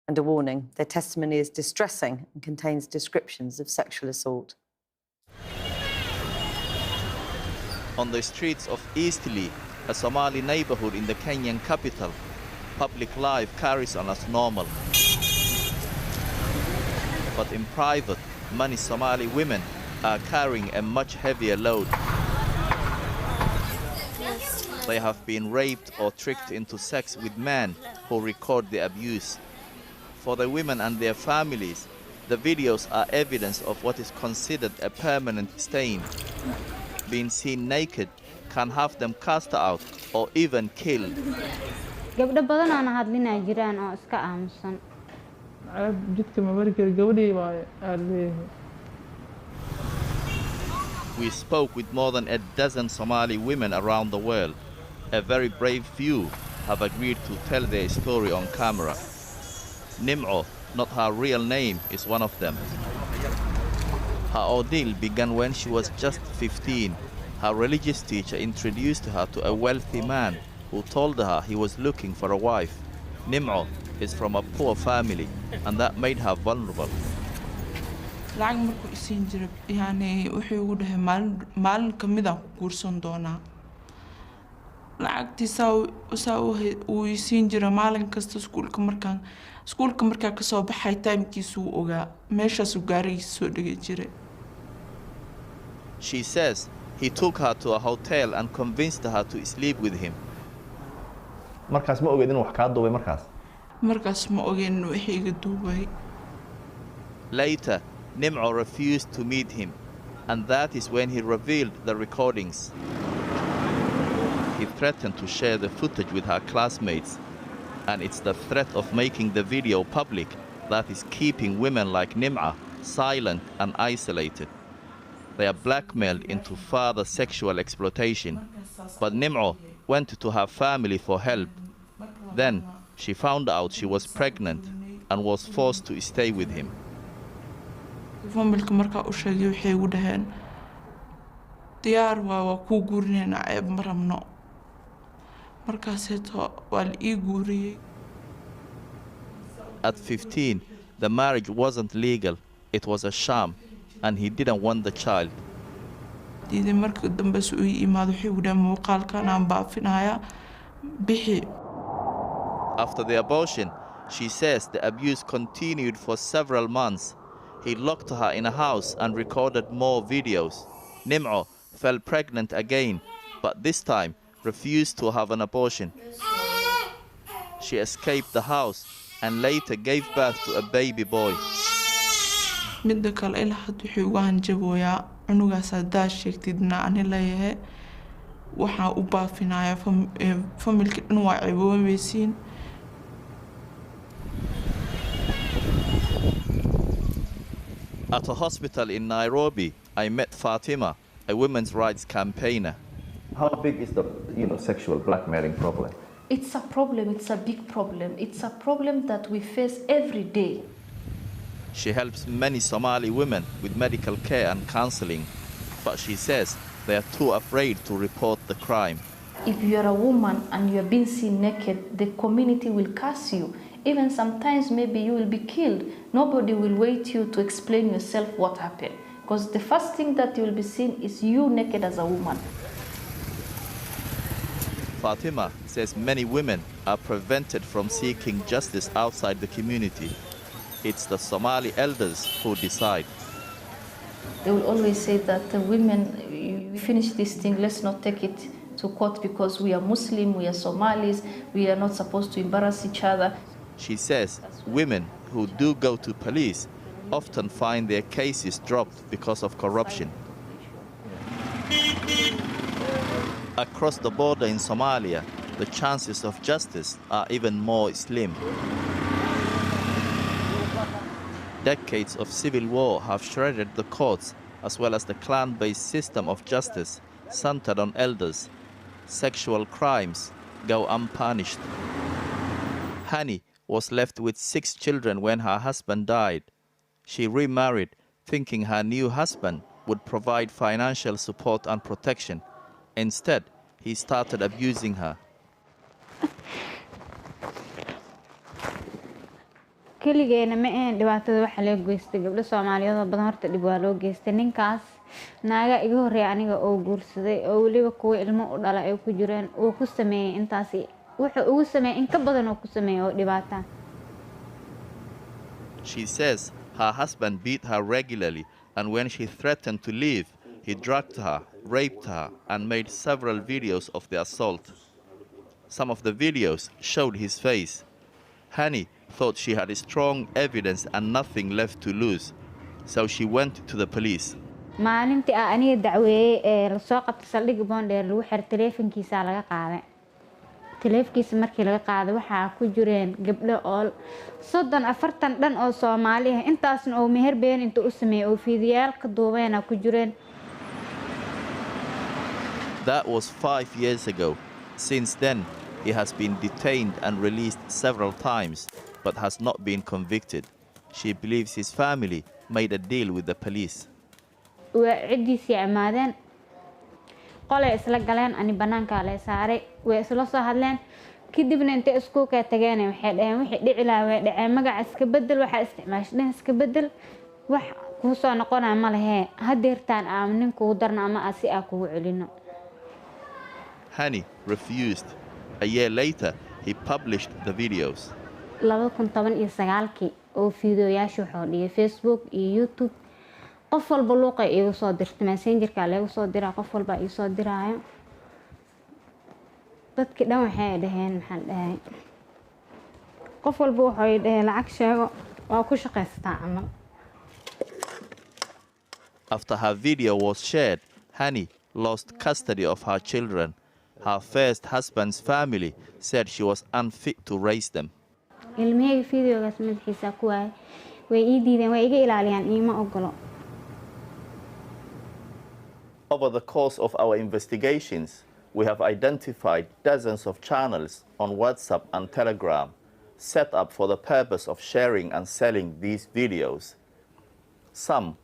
And a warning, their testimony is distressing and contains descriptions of sexual assault. On the streets of Eastleigh, a Somali neighborhood in the Kenyan capital, public life carries on as normal. But in private, many Somali women are carrying a much heavier load. They have been raped or tricked into sex with men who record the abuse. For the women and their families, the videos are evidence of what is considered a permanent stain. Being seen naked can have them cast out or even killed. gabdho badan aan hadlinay jiraan oo iska aamusan jidka ma bari karo gabadhii waa leeyahay. We spoke with more than a dozen Somali women around the world. A very brave few have agreed to tell their story on camera. Nim'o, not her real name, is one of them. Her ordeal began when she was just 15. Her religious teacher introduced her to a wealthy man who told her he was looking for a wife. Nim'o is from a poor family, and that made her vulnerable. lacag markuu isiin jiray yani wuxuu ugu dhahay maalin kamid ah guursan doonaa lacagtiisa uu isiin jiray maalin kasta iskuulka markaa ka soo baxay timekiisu uu ogaa meeshaas uu gaarigiisa soo dhigay jiray. She says he took her to a hotel and convinced her to sleep with him. markaas ma ogeed inuu wax kaa duubay markaas ma ogeen inuu wax iga duubay. Later, Nim'o refused to meet him, and that is when he revealed the recordings. He threatened to share the footage with her classmates, and it's the threat of making the video public that is keeping women like Nim'a silent and isolated. They are blackmailed into further sexual exploitation. But Nim'o went to her family for help. Then she found out she was pregnant and was forced to stay with him. familka markaa u sheegay waxay ugu dhaheen diyaar waa ku guurinayna ceeb ma rabno markaaseeto waa la ii guuriyey. At 15, the marriage wasn't legal. It was a sham, and he didn't want the child. diiday markii dambe suu ii imaado waxay ugu dhaheen muuqaalkan aan baafinayaa bixi. After the abortion, she says the abuse continued for several months. He locked her in a house and recorded more videos. Nim'o fell pregnant again, but this time refused to have an abortion. She escaped the house and later gave birth to a baby boy. midda kale ilaa hadda wuxuu uga hanjabooyaa cunugaas haddaad sheegtidna ani leeyahay waxaan u baafinayaa familka dhan waa ceeboobaysiin. At a hospital in Nairobi, I met Fatima, a women's rights campaigner. How big is the sexual blackmailing problem? It's a problem, it's a big problem. It's a problem that we face every day. She helps many Somali women with medical care and counseling, but she says they are too afraid to report the crime. If you're a woman and you're being seen naked, the community will curse you. Even sometimes maybe you will be killed. Nobody will wait you to explain yourself what happened. Because the first thing that you will be seen is you naked as a woman. Fatima says many women are prevented from seeking justice outside the community. It's the Somali elders who decide. They will always say that the women, we finish this thing, let's not take it to court because we are Muslim, we are Somalis, we are not supposed to embarrass each other. She says women who do go to police often find their cases dropped because of corruption. Across the border in Somalia, the chances of justice are even more slim. Decades of civil war have shredded the courts as well as the clan-based system of justice centered on elders. Sexual crimes go unpunished. Hani was left with 6 children when her husband died. She remarried, thinking her new husband would provide financial support and protection. Instead, he started abusing her. kaligeena ma ahayn dhibaatada waxa loo geystay gabdho Soomaaliyeed oo badan horta dhib waa loo geystay ninkaas naaga iga horeeyay aniga oo guursaday oo waliba kuwa ilmo u dhalay ay ku jireen oo ku sameeyay intaas wuxuu ugu sameeyay in ka badan oo ku sameeyay oo dhibaata. She says her husband beat her regularly, and when she threatened to leave, he drugged her, raped her, and made several videos of the assault. Some of the videos showed his face. Hani thought she had strong evidence and nothing left to lose, so she went to the police. maalintii aniga dacweeyay ee la soo qabtay saldhig Boondheer lagu xir taleefankiisa laga qaaday. Taleefkiisa markii laga qaaday waxa ku jireen gabdho oo 40 dhan oo Soomaali ah intaasna oo meher been inta u sameeyay oo fiidiyaal ka duubayna ku jireen. That was 5 years ago. Since then, he has been detained and released several times, but has not been convicted. She believes his family made a deal with the police. وعديسي عمادين qolay isla galeen ani banaanka la saaray way isla soo hadleen kadibna inta isku ka tageen waxay dhaheen wixii dhici laaway dhacay magac iska bedel waxa isticmaashdeen iska bedel wax ku soo noqonaa ma lahe hadeertaan aamin ku darna ama asi ah ku celino. Hani refused. A year later, he published the videos. 2019 oo fiidiyoyaasha wuxuu dhigay Facebook iyo YouTube. qof walba luuqa igu soo dirtay messengerka lagu soo diraa qof walba igu soo diraayo dadkii dhan waxay dhaheen maxaan dhahay qof walba wuxuu dhahay lacag sheego waa ku shaqeystaa amal. After her video was shared, Hani lost custody of her children. Her first husband's family said she was unfit to raise them. ilmihii fiidiyogaas madaxiisa ku waay way ii diideen way iga ilaaliyaan iima ogolo. Over the course of our investigations, we have identified dozens of channels on WhatsApp and Telegram set up for the purpose of sharing and selling these videos. Some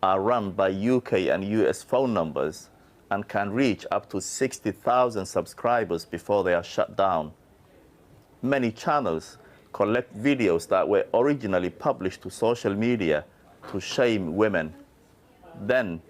are run by UK and US phone numbers and can reach up to 60,000 subscribers before they are shut down. Many channels collect videos that were originally published to social media to shame women. Then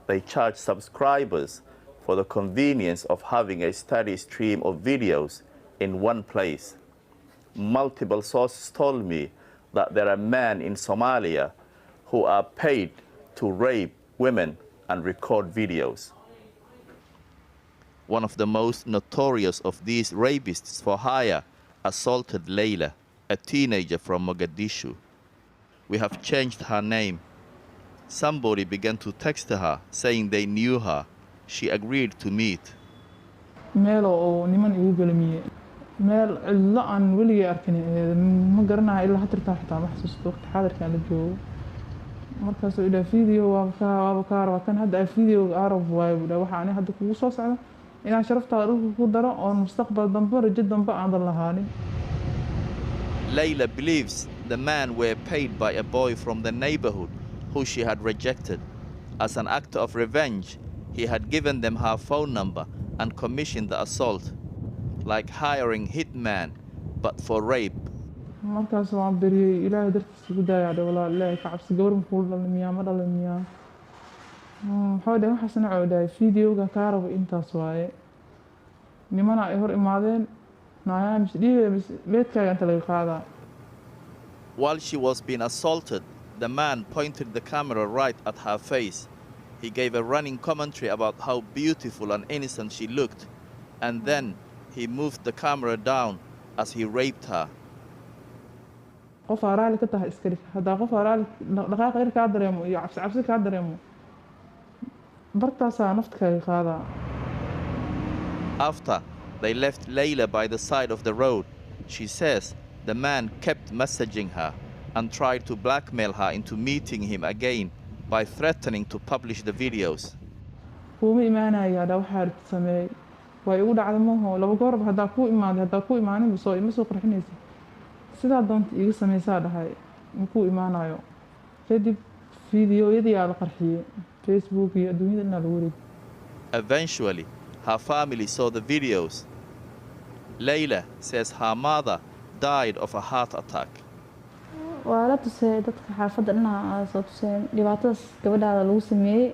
they charge subscribers for the convenience of having a steady stream of videos in one place. Multiple sources told me that there are men in Somalia who are paid to rape women and record videos. One of the most notorious of these rapists for hire assaulted Layla, a teenager from Mogadishu. We have changed her name. Somebody began to text her saying they knew her. She agreed to meet. meel oo niman igu galmiyay meel cidlo aan weligay arkin ma garanayo ilaa hatirta xitaa ma xasuusto waqti xaadirkan la joogo markaas uu dhaaf video waa ka kan hadda video arab waay waxa aan hadda kugu soo socdo inaan sharaftaada dhulka ku daro oo mustaqbal dambe rajo dambe aan lahaanin. Layla believes the men were paid by a boy from the neighborhood who she had rejected. As an act of revenge, he had given them her phone number and commissioned the assault, like hiring hitman, but for rape. markaas waan beriyay ilaahay dartiisa ugu daayay walaa ilaahay ka cabsi gabar muxuu dhalmiyaa ma dhalmiyaa waxa waxa sanacooday videoga ka rabo intaas waaye nimana ay hor imaadeen naayaan meedkaaga inta laga qaadaa. While she was being assaulted, the man pointed the camera right at her face. He gave a running commentary about how beautiful and innocent she looked, and then he moved the camera down as he raped her. qof araali ka tahay iskari hada qof araali dhaqaaq yar ka dareemo iyo cabsi ka dareemo bartaas nafta ka qaada. After they left Layla by the side of the road, she says the man kept messaging her and tried to blackmail her into meeting him again by threatening to publish the videos. kuma imaanaya hada waxa sameey way ugu dhacday maaho laba goor hada ku imaanin soo ima soo qarxinaysa sida doonta iga sameeysaa dhahay ku imaanayo kadib fiidiyoyadii la qarxiyay Facebook iyo adduunyada lagu wareeg. Eventually, her family saw the videos. Layla says her mother died of a heart attack. waa la tusay dadka xaafadda dhinaca soo tuseen dhibaatadaas gabadhaada lagu sameeyey.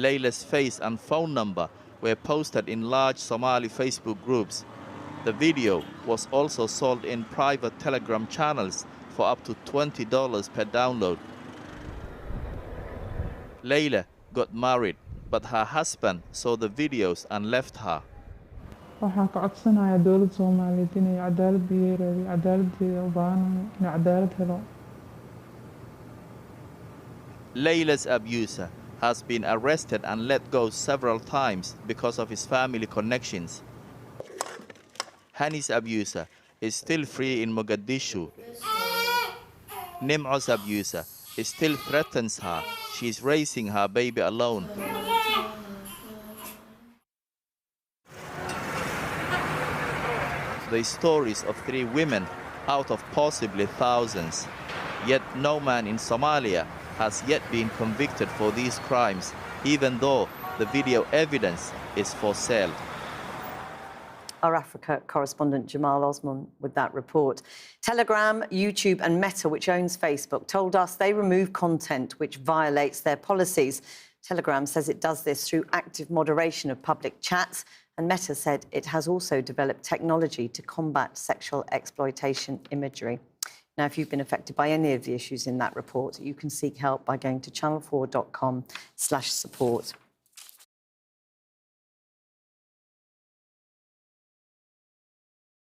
Layla's face and phone number were posted in large Somali Facebook groups. The video was also sold in private Telegram channels for up to $20 per download. Layla got married, but her husband saw the videos and left her. waxaan ka codsanayaa dowladda Soomaaliyeed inay cadaalad biyeereeyo cadaaladdeeda u baahanahay inay cadaalad helo. Layla's abuser has been arrested and let go several times because of his family connections. Hani's abuser is still free in Mogadishu. Nim'o's abuser still threatens her. She is raising her baby alone. The stories of 3 women out of possibly thousands. Yet no man in Somalia has yet been convicted for these crimes, even though the video evidence is for sale. Our Africa correspondent Jamal Osman with that report. Telegram, YouTube and Meta, which owns Facebook, told us they remove content which violates their policies. Telegram says it does this through active moderation of public chats, and Meta said it has also developed technology to combat sexual exploitation imagery. Now, if you've been affected by any of the issues in that report, you can seek help by going to channel4.com/support.